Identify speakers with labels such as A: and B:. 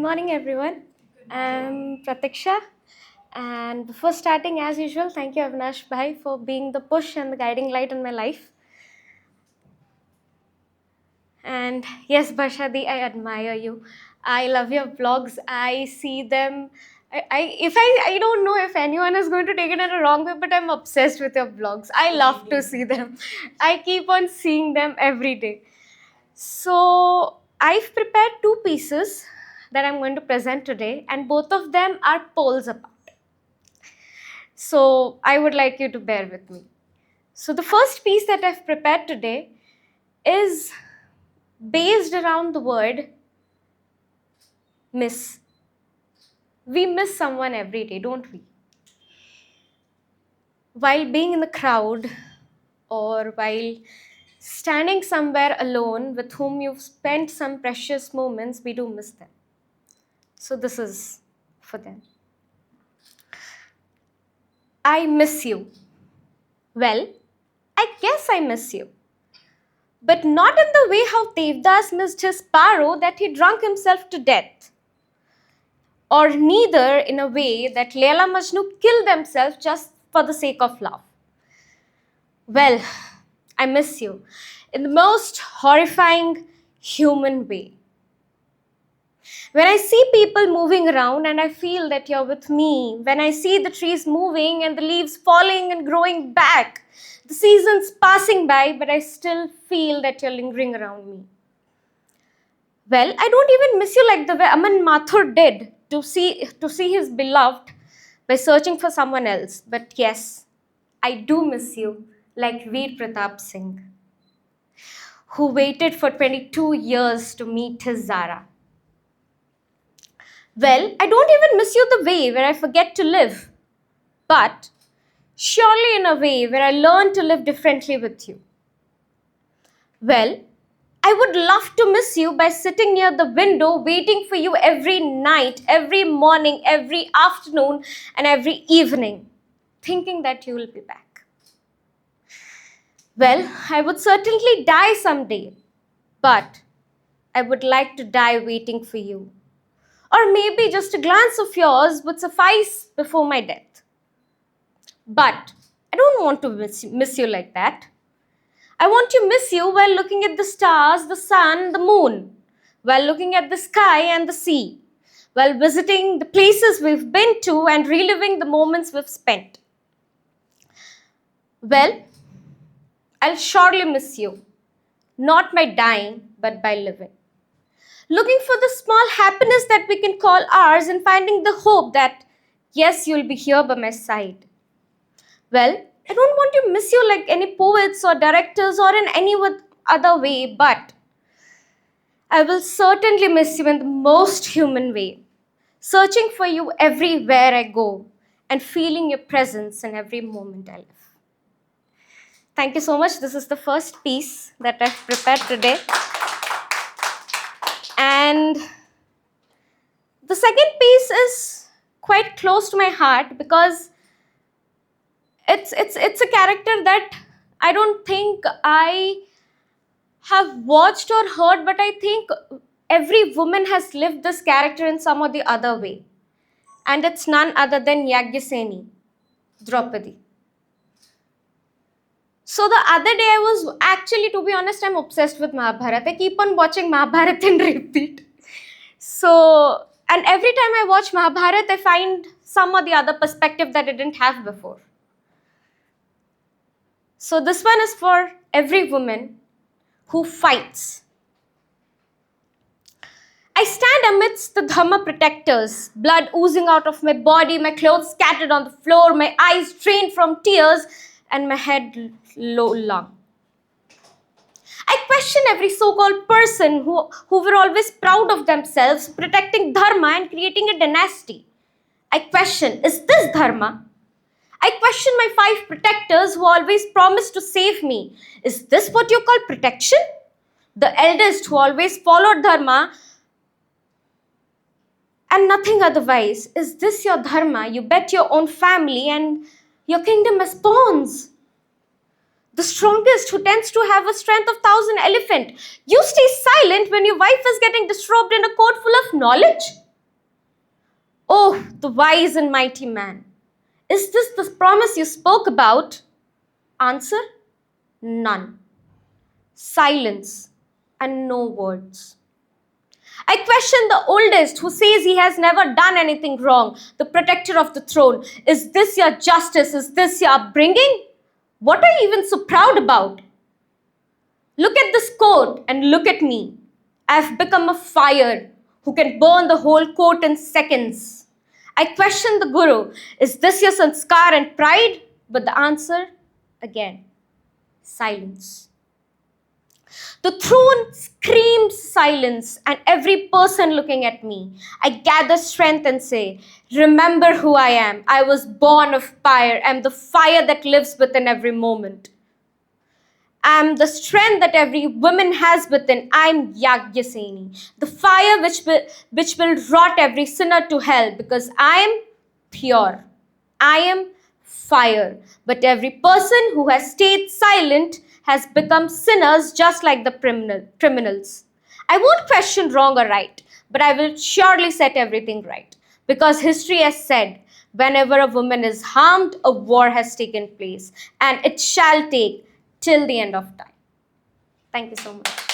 A: Morning, everyone. I'm Pratiksha. And before starting, as usual, thank you, Avinash Bhai, for being the push and the guiding light in my life. And yes, Bashadi, I admire you. I love your vlogs. I see them. I don't know if anyone is going to take it in a wrong way, but I'm obsessed with your vlogs. I love to see them. I keep on seeing them every day. So I've prepared two pieces that I'm going to present today, and both of them are poles apart. So I would like you to bear with me. So the first piece that I've prepared today is based around the word miss. We miss someone every day, don't we? While being in the crowd or while standing somewhere alone with whom you've spent some precious moments, we do miss them. So this is for them. I miss you. Well, I guess I miss you. But not in the way how Devdas missed his sparrow that he drunk himself to death. Or neither in a way that Layla Majnu killed themselves just for the sake of love. Well, I miss you in the most horrifying human way. When I see people moving around and I feel that you're with me, when I see the trees moving and the leaves falling and growing back, the seasons passing by, but I still feel that you're lingering around me. Well, I don't even miss you like the way Aman Mathur did to see his beloved by searching for someone else. But yes, I do miss you like Veer Pratap Singh, who waited for 22 years to meet his Zara. Well, I don't even miss you the way where I forget to live, but surely in a way where I learn to live differently with you. Well, I would love to miss you by sitting near the window waiting for you every night, every morning, every afternoon, and every evening, thinking that you will be back. Well, I would certainly die someday, but I would like to die waiting for you. Or maybe just a glance of yours would suffice before my death. But I don't want to miss you like that. I want to miss you while looking at the stars, the sun, the moon, while looking at the sky and the sea, while visiting the places we've been to and reliving the moments we've spent. Well, I'll surely miss you, not by dying, but by living. Looking for the small happiness that we can call ours and finding the hope that, yes, you'll be here by my side. Well, I don't want to miss you like any poets or directors or in any other way, but I will certainly miss you in the most human way, searching for you everywhere I go and feeling your presence in every moment I live. Thank you so much. This is the first piece that I've prepared today. And the second piece is quite close to my heart because it's a character that I don't think I have watched or heard, but I think every woman has lived this character in some or the other way. And it's none other than Yagyaseni, Draupadi. So the other day I was actually, to be honest, I'm obsessed with Mahabharata. I keep on watching Mahabharata in repeat. So, and every time I watch Mahabharata, I find some or the other perspective that I didn't have before. So this one is for every woman who fights. I stand amidst the Dhamma protectors, blood oozing out of my body, my clothes scattered on the floor, my eyes drained from tears, and my head low lung. I question every so-called person who were always proud of themselves, protecting Dharma and creating a dynasty. I question, is this Dharma? I question my 5 protectors who always promised to save me. Is this what you call protection? The eldest who always followed Dharma and nothing otherwise. Is this your Dharma? You bet your own family and your kingdom as pawns. The strongest who tends to have a strength of 1,000 elephant. You stay silent when your wife is getting disrobed in a court full of knowledge. Oh, the wise and mighty man. Is this the promise you spoke about? Answer, none. Silence and no words. I question the oldest who says he has never done anything wrong, the protector of the throne. Is this your justice? Is this your upbringing? What are you even so proud about? Look at this coat and look at me. I've become a fire who can burn the whole coat in seconds. I question the Guru. Is this your sanskar and pride? But the answer, again, silence. The throne screams silence, and every person looking at me, I gather strength and say, remember who I am. I was born of fire. I'm the fire that lives within every moment. I'm the strength that every woman has within. I'm Yagyaseni, the fire which will rot every sinner to hell, because I am pure. I am fire. But every person who has stayed silent has become sinners just like the criminals. I won't question wrong or right, but I will surely set everything right. Because history has said, whenever a woman is harmed, a war has taken place, and it shall take till the end of time. Thank you so much.